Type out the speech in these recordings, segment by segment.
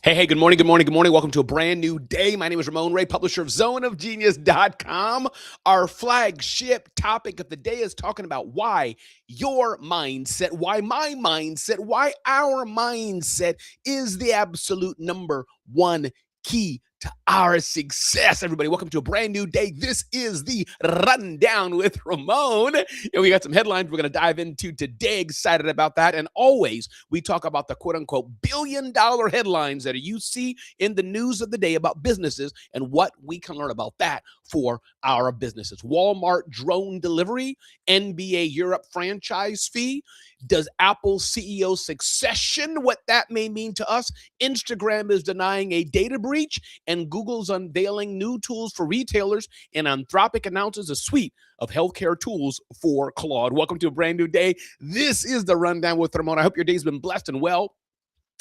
Hey, good morning, good morning, good morning. Welcome to a brand new day. My name is Ramon Ray, publisher of zoneofgenius.com. Our flagship topic of the day is talking about why your mindset, why my mindset, why our mindset is the absolute number one key to our success. Everybody, welcome to a brand new day. This is the Rundown with Ramon. And we got some headlines we're going to dive into today. Excited about that. And always, we talk about the quote unquote $1 billion headlines that you see in the news of the day about businesses and what we can learn about that for our businesses. Walmart drone delivery, NBA Europe franchise fee. Does Apple CEO succession, what that may mean to us? Instagram is denying a data breach, and Google's unveiling new tools for retailers, and Anthropic announces a suite of healthcare tools for Claude. Welcome to a brand new day. This is the Rundown with Ramon. I hope your day's been blessed and well.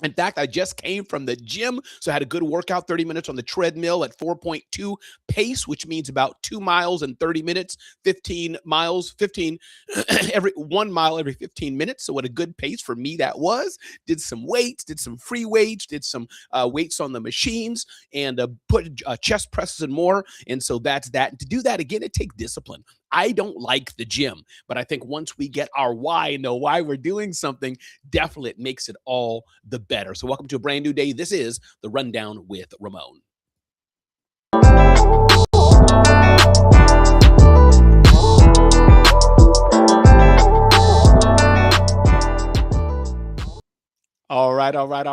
In fact, I just came from the gym, so I had a good workout, 30 minutes on the treadmill at 4.2 pace, which means about 2 miles in 30 minutes, 15 miles, 15 every 1 mile every 15 minutes. So what a good pace for me that was. Did some weights, did some free weights, did some weights on the machines, and put chest presses and more. And so that's that. And to do that again, it takes discipline. I don't like the gym, but I think once we get our why and know why we're doing something, definitely it makes it all the better. So welcome to a brand new day. This is the Rundown with Ramon. All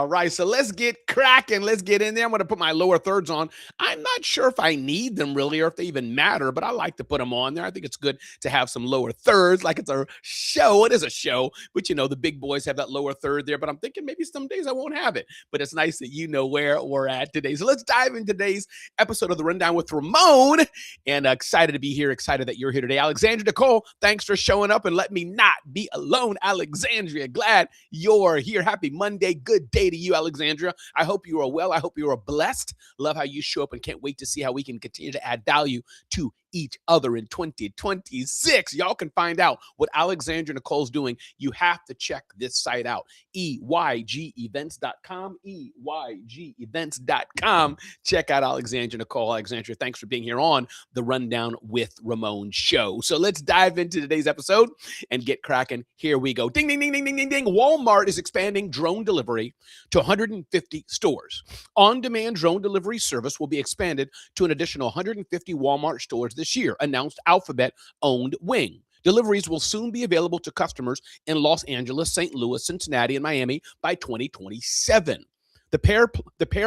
right. So let's get cracking. Let's get in there. I'm going to put my lower thirds on. I'm not sure if I need them really or if they even matter, but I like to put them on there. I think it's good to have some lower thirds, like it's a show. It is a show, but the big boys have that lower third there. But I'm thinking maybe some days I won't have it. But it's nice that you know where we're at today. So let's dive into today's episode of the Rundown with Ramon. And excited to be here. Excited that you're here today. Alexandria Nicole, thanks for showing up and let me not be alone. Alexandria, glad you're here. Happy Monday. Good day to you, Alexandria. I hope you are well. I hope you are blessed. Love how you show up and can't wait to see how we can continue to add value to each other in 2026. Y'all can find out what Alexandria Nicole's doing. You have to check this site out, EYGEvents.com, EYGEvents.com. Check out Alexandria Nicole. Alexandria, thanks for being here on the Rundown with Ramon show. So let's dive into today's episode and get cracking. Here we go. Ding, ding, ding, ding, ding, ding, ding. Walmart is expanding drone delivery to 150 stores. On-demand drone delivery service will be expanded to an additional 150 Walmart stores this year, announced Alphabet-owned Wing. Deliveries will soon be available to customers in Los Angeles, St. Louis, Cincinnati, and Miami by 2027. The pair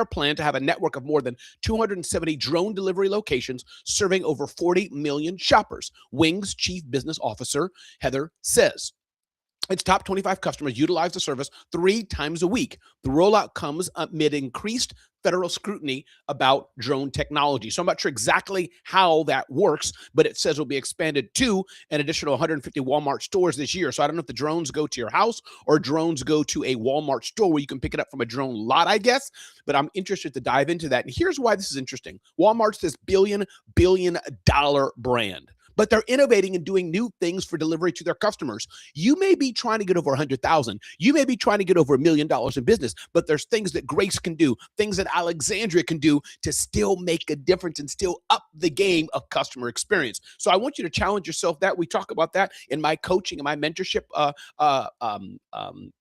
plan to have a network of more than 270 drone delivery locations serving over 40 million shoppers, Wing's chief business officer, Heather, says. Its top 25 customers utilize the service 3 times a week. The rollout comes amid increased federal scrutiny about drone technology. So I'm not sure exactly how that works, but it says it will be expanded to an additional 150 Walmart stores this year. So I don't know if the drones go to your house or drones go to a Walmart store where you can pick it up from a drone lot, I guess. But I'm interested to dive into that. And here's why this is interesting. Walmart's this billion dollar brand, but they're innovating and doing new things for delivery to their customers. You may be trying to get over 100,000. You may be trying to get over $1 million in business, but there's things that Grace can do, things that Alexandria can do to still make a difference and still up the game of customer experience. So I want you to challenge yourself that. We talk about that in my coaching and my mentorship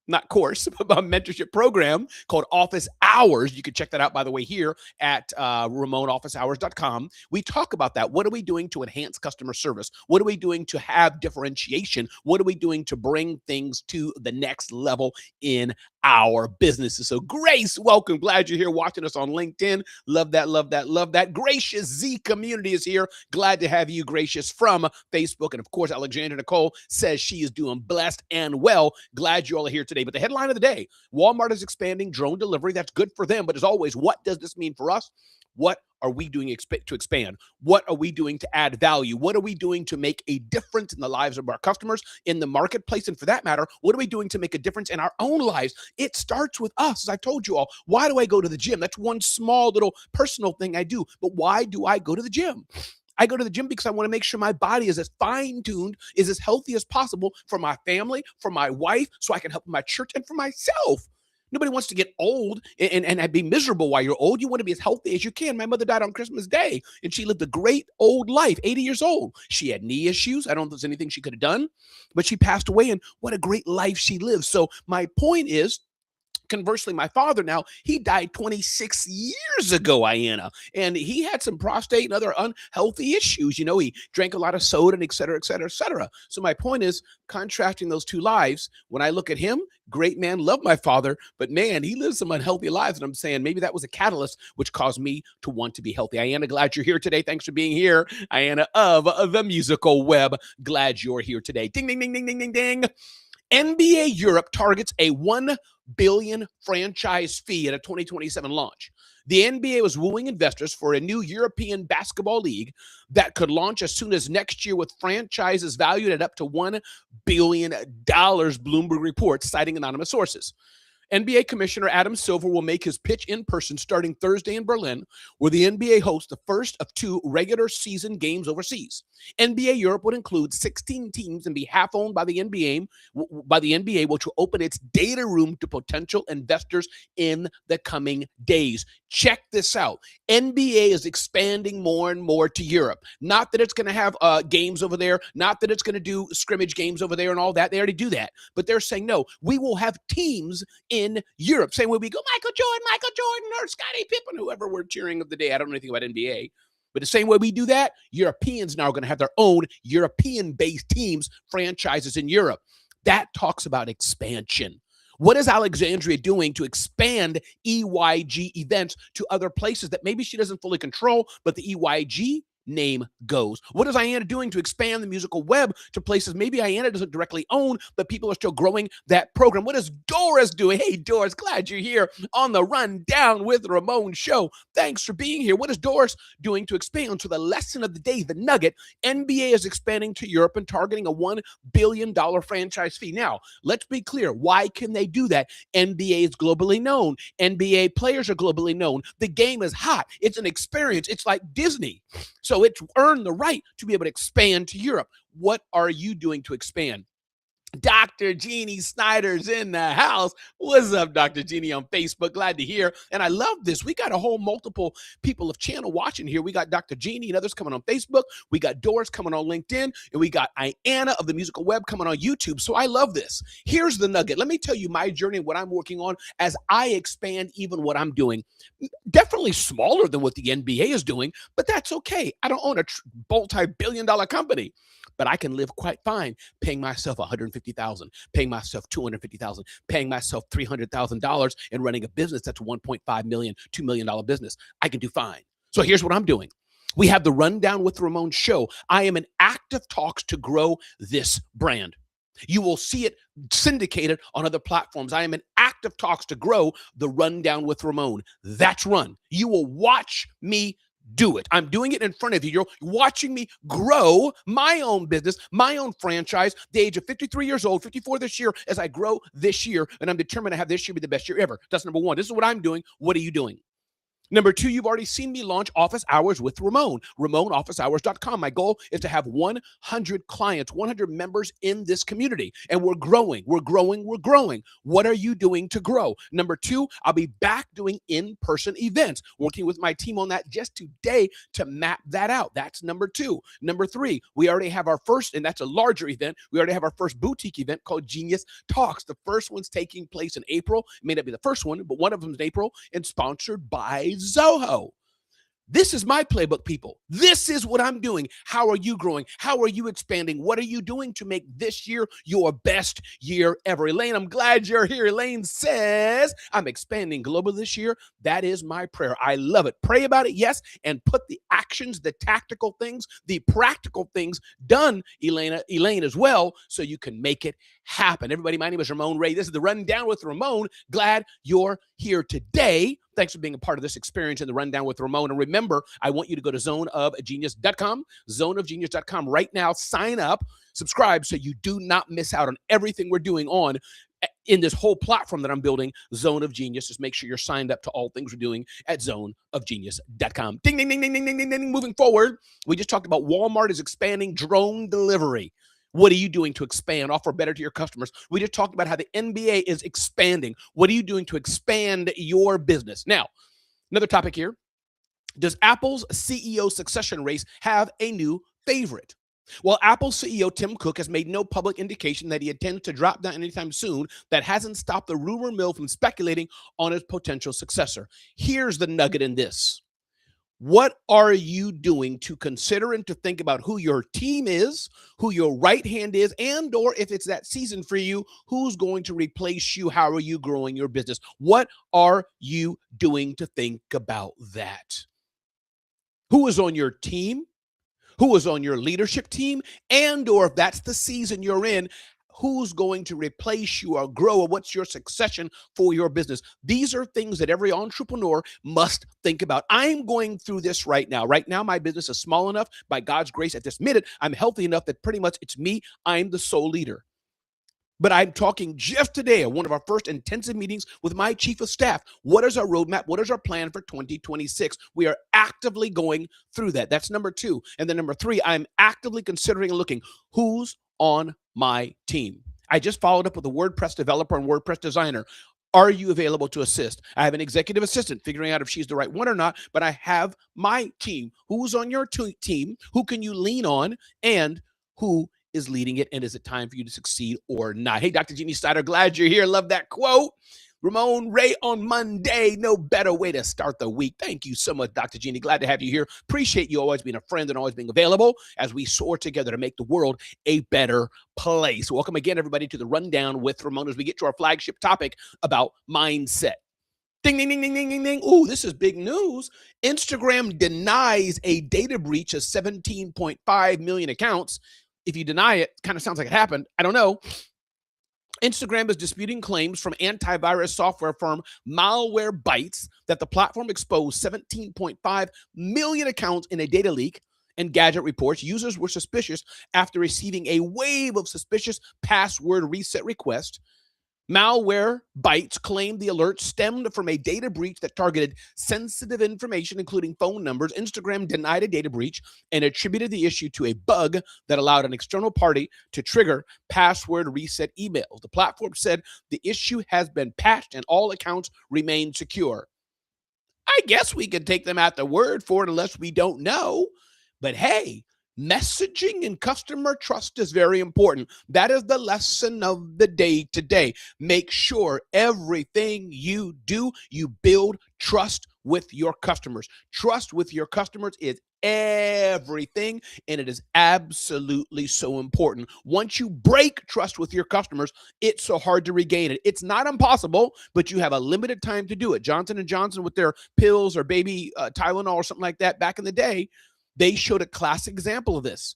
not course, but a mentorship program called Office Hours. You can check that out, by the way, here at RamonOfficeHours.com. We talk about that. What are we doing to enhance customer service? What are we doing to have differentiation? What are we doing to bring things to the next level in our businesses? So Grace, welcome. Glad you're here watching us on LinkedIn. Love that, love that, love that. Gracious Z community is here. Glad to have you, Gracious, from Facebook. And of course, Alexandria Nicole says she is doing blessed and well. Glad you all are here today. But the headline of the day, Walmart is expanding drone delivery. That's good for them. But as always, what does this mean for us? What are we doing to expand? What are we doing to add value? What are we doing to make a difference in the lives of our customers, in the marketplace? And for that matter, what are we doing to make a difference in our own lives? It starts with us. As I told you all, why do I go to the gym? That's one small little personal thing I do. But why do I go to the gym? I go to the gym because I want to make sure my body is as fine-tuned, is as healthy as possible for my family, for my wife, so I can help my church and for myself. Nobody wants to get old and be miserable while you're old. You want to be as healthy as you can. My mother died on Christmas Day, and she lived a great old life, 80 years old. She had knee issues. I don't think there's anything she could have done, but she passed away, and what a great life she lived. So my point is, conversely, my father now, he died 26 years ago, Iana, and he had some prostate and other unhealthy issues. He drank a lot of soda and et cetera, et cetera, et cetera. So my point is, contrasting those two lives, when I look at him, great man, love my father, but man, he lived some unhealthy lives. And I'm saying maybe that was a catalyst which caused me to want to be healthy. Iana, glad you're here today. Thanks for being here. Iana of the Musical Web. Glad you're here today. Ding, ding, ding, ding, ding, ding, ding. NBA Europe targets a $1 billion franchise fee at a 2027 launch. The NBA was wooing investors for a new European basketball league that could launch as soon as next year with franchises valued at up to $1 billion, Bloomberg reports, citing anonymous sources. NBA Commissioner Adam Silver will make his pitch in person starting Thursday in Berlin, where the NBA hosts the first of 2 regular season games overseas. NBA Europe would include 16 teams and be half owned by the NBA, which will open its data room to potential investors in the coming days. Check this out. NBA is expanding more and more to Europe. Not that it's going to have games over there, not that it's going to do scrimmage games over there and all that. They already do that. But they're saying, no, we will have teams in Europe. Same way we go, Michael Jordan, or Scottie Pippen, whoever we're cheering of the day. I don't know anything about NBA. But the same way we do that, Europeans now are going to have their own European-based teams, franchises in Europe. That talks about expansion. What is Alexandria doing to expand EYG events to other places that maybe she doesn't fully control, but the EYG name goes? What is Iana doing to expand the musical web to places maybe Iana doesn't directly own, but people are still growing that program? What is Doris doing? Hey, Doris, glad you're here on the Rundown with Ramon show. Thanks for being here. What is Doris doing to expand? So the lesson of the day, the nugget, NBA is expanding to Europe and targeting a $1 billion franchise fee. Now, let's be clear. Why can they do that? NBA is globally known. NBA players are globally known. The game is hot. It's an experience. It's like Disney. So it's earned the right to be able to expand to Europe. What are you doing to expand? Dr. Jeannie Snyder's in the house. What's up, Dr. Jeannie on Facebook? Glad to hear. And I love this. We got a whole multiple people of channel watching here. We got Dr. Jeannie and others coming on Facebook. We got Doris coming on LinkedIn. And we got Iana of the Musical Web coming on YouTube. So I love this. Here's the nugget. Let me tell you my journey and what I'm working on as I expand even what I'm doing. Definitely smaller than what the NBA is doing, but that's okay. I don't own a multi-billion-dollar company. But I can live quite fine paying myself $150,000, paying myself $250,000, paying myself $300,000 and running a business that's $1.5 million, $2 million business. I can do fine. So here's what I'm doing. We have the Rundown with Ramon show. I am in active talks to grow this brand. You will see it syndicated on other platforms. I am in active talks to grow the Rundown with Ramon. That's run. You will watch me do it. I'm doing it in front of you. You're watching me grow my own business, my own franchise, the age of 53 years old, 54 this year, as I grow this year, and I'm determined to have this year be the best year ever. That's number one. This is what I'm doing. What are you doing? Number 2, you've already seen me launch Office Hours with Ramon, RamonOfficeHours.com. My goal is to have 100 clients, 100 members in this community. And we're growing. What are you doing to grow? Number 2, I'll be back doing in-person events, working with my team on that just today to map that out. That's number 2. Number 3, we already have our first, and that's a larger event. We already have our first boutique event called Genius Talks. The first one's taking place in April. It may not be the first one, but one of them is in April and sponsored by Zoho. This is my playbook, people. This is what I'm doing. How are you growing? How are you expanding? What are you doing to make this year your best year ever? Elaine, I'm glad you're here. Elaine says, I'm expanding global this year. That is my prayer. I love it. Pray about it, yes, and put the actions, the tactical things, the practical things done, Elaine as well, so you can make it happen. Everybody, my name is Ramon Ray. This is the Rundown with Ramon. Glad you're here today. Thanks for being a part of this experience in the Rundown with Ramon. And remember, I want you to go to zoneofgenius.com, zoneofgenius.com right now. Sign up, subscribe so you do not miss out on everything we're doing on in this whole platform that I'm building, Zone of Genius. Just make sure you're signed up to all things we're doing at zoneofgenius.com. Ding, ding, ding, ding, ding, ding, ding, ding. Moving forward, we just talked about Walmart is expanding drone delivery. What are you doing to expand, offer better to your customers? We just talked about how the NBA is expanding. What are you doing to expand your business? Now, another topic here. Does Apple's CEO succession race have a new favorite? Well, Apple CEO Tim Cook has made no public indication that he intends to drop down anytime soon. That hasn't stopped the rumor mill from speculating on his potential successor. Here's the nugget in this. What are you doing to consider and to think about who your team is, who your right hand is, and or if it's that season for you, who's going to replace you? How are you growing your business? What are you doing to think about that? Who is on your team? Who is on your leadership team? And or if that's the season you're in, who's going to replace you or grow, or what's your succession for your business? These are things that every entrepreneur must think about. I'm going through this right now. Right now, my business is small enough, by God's grace, at this minute, I'm healthy enough that pretty much it's me. I'm the sole leader. But I'm talking just today at one of our first intensive meetings with my chief of staff. What is our roadmap? What is our plan for 2026? We are actively going through that. That's number two. And then number three, I'm actively considering and looking who's on my team. I just followed up with a WordPress developer and WordPress designer. Are you available to assist? I have an executive assistant figuring out if she's the right one or not, but I have my team. Who's on your team? Who can you lean on? And who is leading it, and is it time for you to succeed or not? Hey, Dr. Jeannie Steiner, glad you're here. Love that quote. Ramon Ray on Monday. No better way to start the week. Thank you so much, Dr. Jeannie. Glad to have you here. Appreciate you always being a friend and always being available as we soar together to make the world a better place. Welcome again, everybody, to the Rundown with Ramon as we get to our flagship topic about mindset. Ding, ding, ding, ding, ding, ding, ding. Ooh, this is big news. Instagram denies a data breach of 17.5 million accounts. If you deny it, kind of sounds like it happened. I don't know. Instagram is disputing claims from antivirus software firm Malwarebytes that the platform exposed 17.5 million accounts in a data leak. And Gadget reports users were suspicious after receiving a wave of suspicious password reset requests. Malwarebytes claimed the alert stemmed from a data breach that targeted sensitive information, including phone numbers. Instagram denied a data breach and attributed the issue to a bug that allowed an external party to trigger password reset emails. The platform said the issue has been patched and all accounts remain secure. I guess we could take them at their word for it unless we don't know. But hey, messaging and customer trust is very important. That is the lesson of the day today. Make sure everything you do, you build trust with your customers. Trust with your customers is everything, and it is absolutely so important. Once you break trust with your customers, it's so hard to regain it. It's not impossible, but you have a limited time to do it. Johnson & Johnson with their pills or baby Tylenol or something like that back in the day, they showed a classic example of this.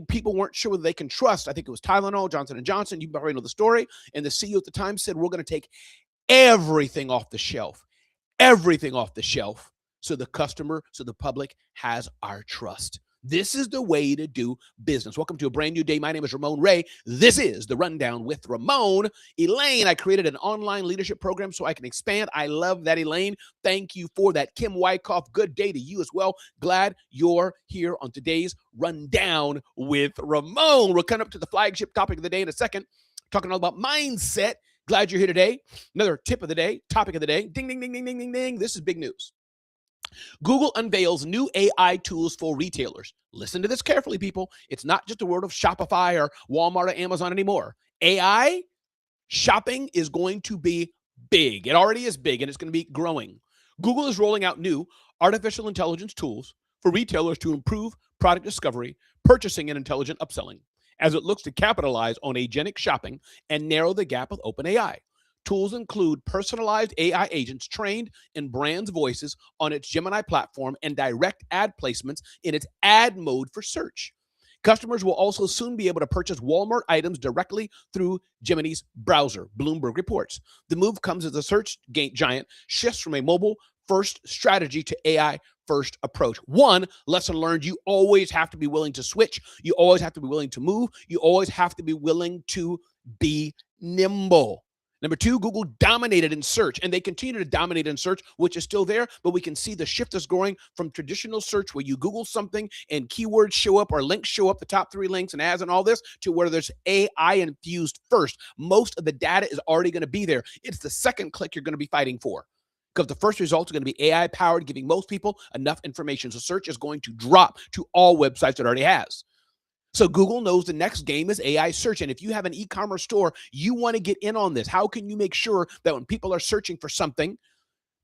People weren't sure whether they can trust. I think it was Tylenol, Johnson & Johnson. You already know the story. And the CEO at the time said, we're going to take everything off the shelf, so the customer, so the public has our trust. This is the way to do business. Welcome to a brand new day. My name is Ramon Ray. This is the Rundown with Ramon. Elaine, I created an online leadership program so I can expand. I love that, Elaine. Thank you for that. Kim Wyckoff, good day to you as well. Glad you're here on today's Rundown with Ramon. We're coming up to the flagship topic of the day in a second, talking all about mindset. Glad you're here today. Another tip of the day, topic of the day. Ding, ding, ding, ding, ding, ding, ding. This is big news. Google unveils new AI tools for retailers. Listen to this carefully, people. It's not just a word of Shopify or Walmart or Amazon anymore. AI shopping is going to be big. It already is big, and it's going to be growing. Google is rolling out new artificial intelligence tools for retailers to improve product discovery, purchasing, and intelligent upselling, as it looks to capitalize on agentic shopping and narrow the gap with OpenAI. Tools include personalized AI agents trained in brands' voices on its Gemini platform and direct ad placements in its ad mode for search. Customers will also soon be able to purchase Walmart items directly through Gemini's browser, Bloomberg reports. The move comes as the search giant shifts from a mobile-first strategy to AI-first approach. One lesson learned, you always have to be willing to switch. You always have to be willing to move. You always have to be willing to be nimble. Number two, Google dominated in search, and they continue to dominate in search, which is still there, but we can see the shift is growing from traditional search where you Google something and keywords show up or links show up, the top 3 links and ads and all this, to where there's AI infused first. Most of the data is already going to be there. It's the second click you're going to be fighting for, because the first results are going to be AI powered, giving most people enough information. So search is going to drop to all websites it already has. So Google knows the next game is AI search. And if you have an e-commerce store, you want to get in on this. How can you make sure that when people are searching for something,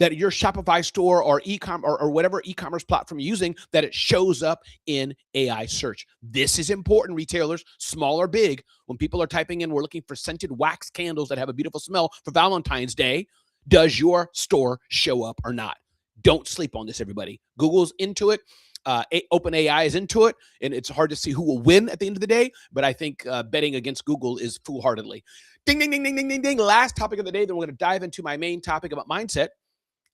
that your Shopify store or or whatever e-commerce platform you're using, that it shows up in AI search? This is important, retailers, small or big. When people are typing in, we're looking for scented wax candles that have a beautiful smell for Valentine's Day, does your store show up or not? Don't sleep on this, everybody. Google's into it. OpenAI is into it, and it's hard to see who will win at the end of the day, but I think betting against Google is foolhardily. Ding, ding, ding, ding, ding, ding, ding. Last topic of the day, then we're going to dive into my main topic about mindset.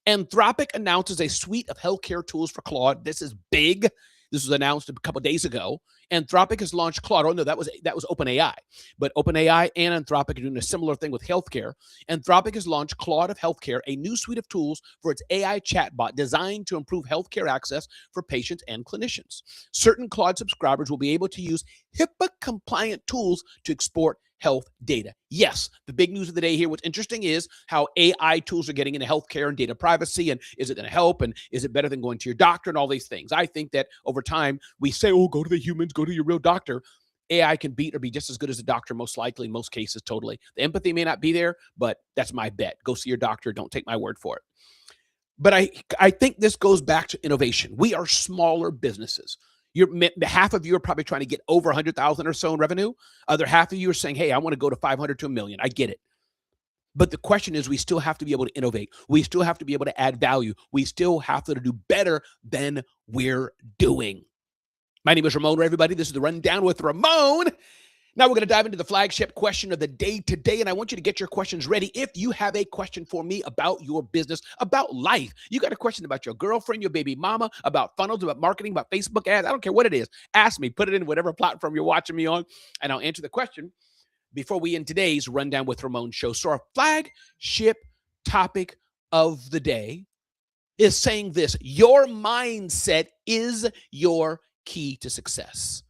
Anthropic announces a suite of healthcare tools for Claude. This is big. This was announced a couple of days ago. Anthropic has launched Claude. Oh, no, that was OpenAI. But OpenAI and Anthropic are doing a similar thing with healthcare. Anthropic has launched Claude of Healthcare, a new suite of tools for its AI chatbot designed to improve healthcare access for patients and clinicians. Certain Claude subscribers will be able to use HIPAA-compliant tools to export health data. Yes, the big news of the day here, what's interesting is how AI tools are getting into healthcare and data privacy, and is it going to help, and is it better than going to your doctor, and all these things. I think that over time, we say, oh, go to the humans, go to your real doctor. AI can beat or be just as good as a doctor, most likely, in most cases, totally. The empathy may not be there, but that's my bet. Go see your doctor. Don't take my word for it. But I think this goes back to innovation. We are smaller businesses. Half of you are probably trying to get over 100,000 or so in revenue. Other half of you are saying, hey, I want to go to 500 to a million. I get it. But the question is, we still have to be able to innovate. We still have to be able to add value. We still have to do better than we're doing. My name is Ramon Ray, everybody. This is the Rundown with Ramon. Now we're going to dive into the flagship question of the day today, and I want you to get your questions ready. If you have a question for me about your business, about life, you got a question about your girlfriend, your baby mama, about funnels, about marketing, about Facebook ads, I don't care what it is. Ask me. Put it in whatever platform you're watching me on, and I'll answer the question before we end today's Rundown with Ramon show. So our flagship topic of the day is saying this: your mindset is your key to success.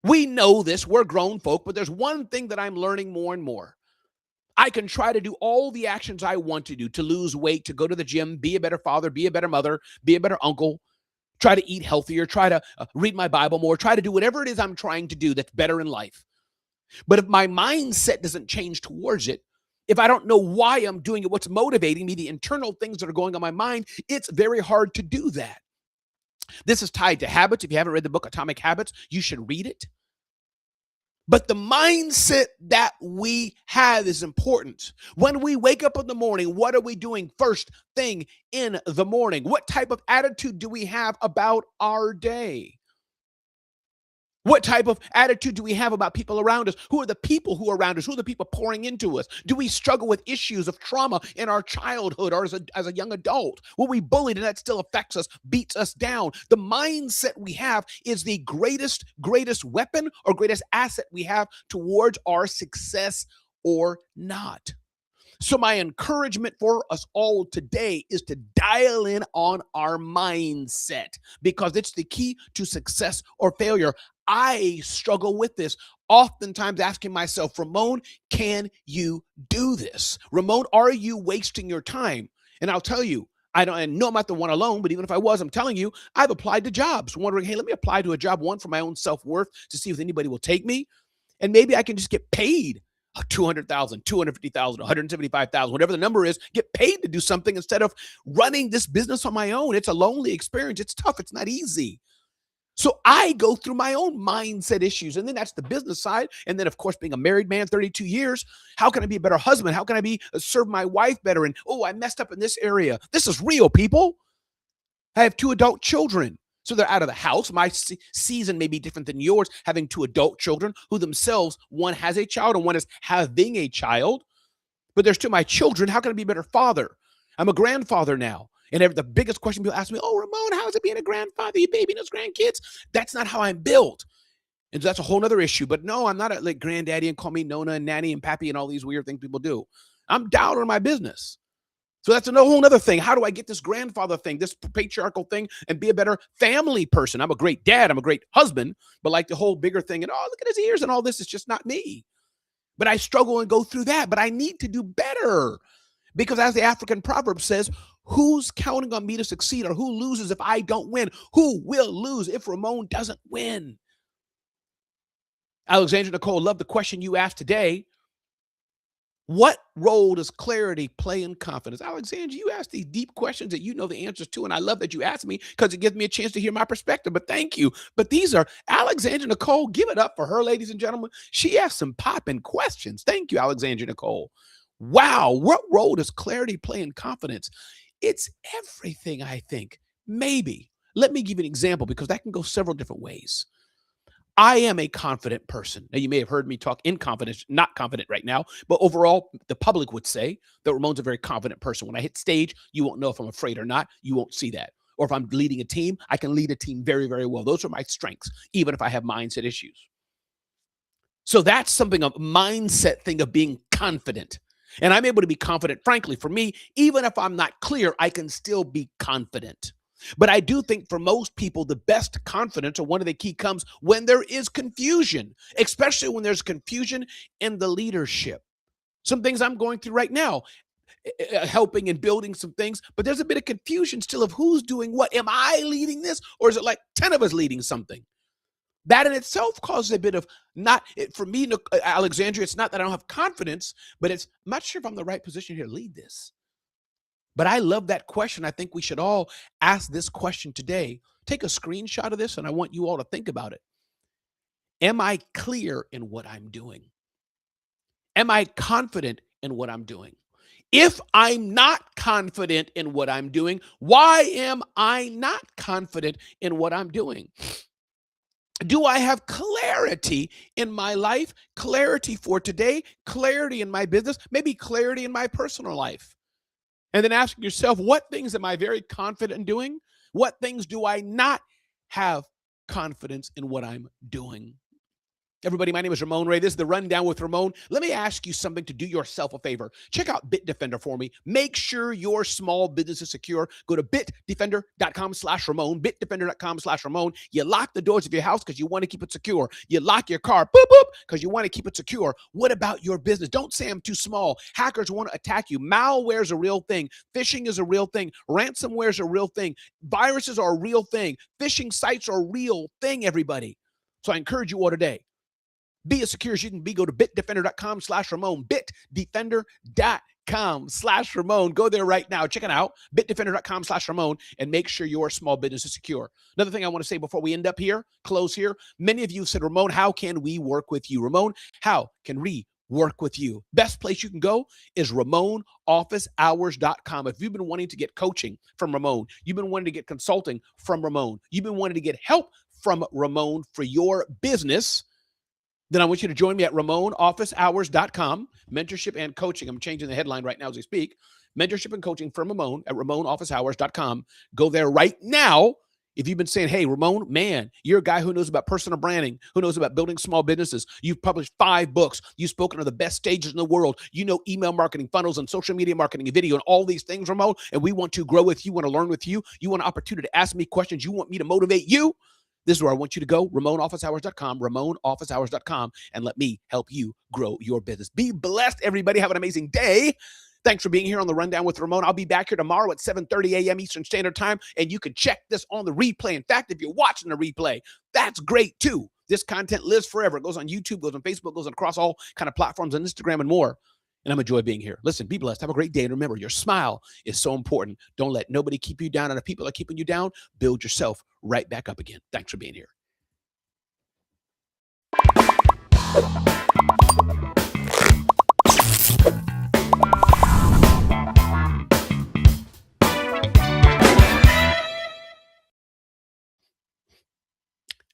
We know this. We're grown folk, but there's one thing that I'm learning more and more. I can try to do all the actions I want to do, to lose weight, to go to the gym, be a better father, be a better mother, be a better uncle, try to eat healthier, try to read my Bible more, try to do whatever it is I'm trying to do that's better in life. But if my mindset doesn't change towards it, if I don't know why I'm doing it, what's motivating me, the internal things that are going on in my mind, it's very hard to do that. This is tied to habits. If you haven't read the book Atomic Habits, you should read it. But the mindset that we have is important. When we wake up in the morning, what are we doing first thing in the morning? What type of attitude do we have about our day? What type of attitude do we have about people around us? Who are the people who are around us? Who are the people pouring into us? Do we struggle with issues of trauma in our childhood or as a young adult? Were we bullied and that still affects us, beats us down? The mindset we have is the greatest weapon or greatest asset we have towards our success or not. So my encouragement for us all today is to dial in on our mindset, because it's the key to success or failure. I struggle with this, oftentimes asking myself, Ramon, can you do this? Ramon, are you wasting your time? And I'll tell you, I know I'm not the one alone, but even if I was, I'm telling you, I've applied to jobs, wondering, hey, let me apply to a job, one, for my own self-worth, to see if anybody will take me. And maybe I can just get paid 200,000, 250,000, 175,000, whatever the number is, get paid to do something instead of running this business on my own. It's a lonely experience. It's tough. It's not easy. So I go through my own mindset issues, and then that's the business side. And then, of course, being a married man, 32 years, how can I be a better husband? How can I serve my wife better? And, oh, I messed up in this area. This is real, people. I have 2 adult children. So they're out of the house. My season may be different than yours, having 2 adult children who themselves, one has a child and one is having a child. But they're still my children. How can I be a better father? I'm a grandfather now. And the biggest question people ask me, oh, Ramon, how is it being a grandfather? You babying those grandkids? That's not how I'm built. And that's a whole nother issue. But no, I'm not like granddaddy and call me Nona and nanny and pappy and all these weird things people do. I'm down on my business. So that's a whole other thing. How do I get this grandfather thing, this patriarchal thing, and be a better family person? I'm a great dad. I'm a great husband. But like the whole bigger thing and, oh, look at his ears and all this, is just not me. But I struggle and go through that. But I need to do better. Because as the African proverb says, who's counting on me to succeed, or who loses if I don't win? Who will lose if Ramon doesn't win? Alexandra Nicole, love the question you asked today. What role does clarity play in confidence? Alexandra, you ask these deep questions that you know the answers to, and I love that you asked me because it gives me a chance to hear my perspective. But thank you. But these are Alexandra Nicole. Give it up for her, ladies and gentlemen. She asked some popping questions. Thank you, Alexandra Nicole. Wow, what role does clarity play in confidence? It's everything, I think. Maybe. Let me give you an example because that can go several different ways. I am a confident person. Now, you may have heard me talk in confidence, not confident right now, but overall, the public would say that Ramon's a very confident person. When I hit stage, you won't know if I'm afraid or not. You won't see that. Or if I'm leading a team, I can lead a team very, very well. Those are my strengths, even if I have mindset issues. So that's something, a mindset thing of being confident. And I'm able to be confident, frankly, for me, even if I'm not clear, I can still be confident. But I do think for most people, the best confidence, or one of the key, comes when there is confusion, especially when there's confusion in the leadership. Some things I'm going through right now, helping and building some things, but there's a bit of confusion still of who's doing what. Am I leading this, or is it like 10 of us leading something? That in itself causes a bit of for me, Alexandria, it's not that I don't have confidence, but I'm not sure if I'm in the right position here to lead this. But I love that question. I think we should all ask this question today. Take a screenshot of this, and I want you all to think about it. Am I clear in what I'm doing? Am I confident in what I'm doing? If I'm not confident in what I'm doing, why am I not confident in what I'm doing? Do I have clarity in my life, clarity for today, clarity in my business, maybe clarity in my personal life? And then asking yourself, what things am I very confident in doing? What things do I not have confidence in what I'm doing? Everybody, my name is Ramon Ray. This is the Rundown with Ramon. Let me ask you something to do yourself a favor. Check out Bitdefender for me. Make sure your small business is secure. Go to bitdefender.com/Ramon, bitdefender.com/Ramon. You lock the doors of your house because you want to keep it secure. You lock your car, boop, boop, because you want to keep it secure. What about your business? Don't say I'm too small. Hackers want to attack you. Malware is a real thing. Phishing is a real thing. Ransomware is a real thing. Viruses are a real thing. Phishing sites are a real thing, everybody. So I encourage you all today. Be as secure as you can be. Go to bitdefender.com/Ramon, bitdefender.com/Ramon. Go there right now. Check it out, bitdefender.com/Ramon, and make sure your small business is secure. Another thing I want to say before we end up here, close here. Many of you said, Ramon, how can we work with you? Ramon, how can we work with you? Best place you can go is RamonOfficeHours.com. If you've been wanting to get coaching from Ramon, you've been wanting to get consulting from Ramon, you've been wanting to get help from Ramon for your business, then I want you to join me at RamonOfficeHours.com. Mentorship and coaching. I'm changing the headline right now as I speak. Mentorship and coaching from Ramon at RamonOfficeHours.com. Go there right now. If you've been saying, hey, Ramon, man, you're a guy who knows about personal branding, who knows about building small businesses. You've published 5 books. You've spoken to the best stages in the world. You know email marketing, funnels, and social media marketing and video and all these things, Ramon, and we want to grow with you, want to learn with you. You want an opportunity to ask me questions. You want me to motivate you. This is where I want you to go, RamonOfficeHours.com, RamonOfficeHours.com, and let me help you grow your business. Be blessed, everybody. Have an amazing day. Thanks for being here on the Rundown with Ramon. I'll be back here tomorrow at 7:30 a.m. Eastern Standard Time, and you can check this on the replay. In fact, if you're watching the replay, that's great too. This content lives forever. It goes on YouTube, goes on Facebook, goes across all kind of platforms on Instagram and more. And I'm enjoy being here. Listen, be blessed. Have a great day. And remember, your smile is so important. Don't let nobody keep you down. And if people are keeping you down, build yourself right back up again. Thanks for being here.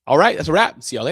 All right, that's a wrap. See y'all later.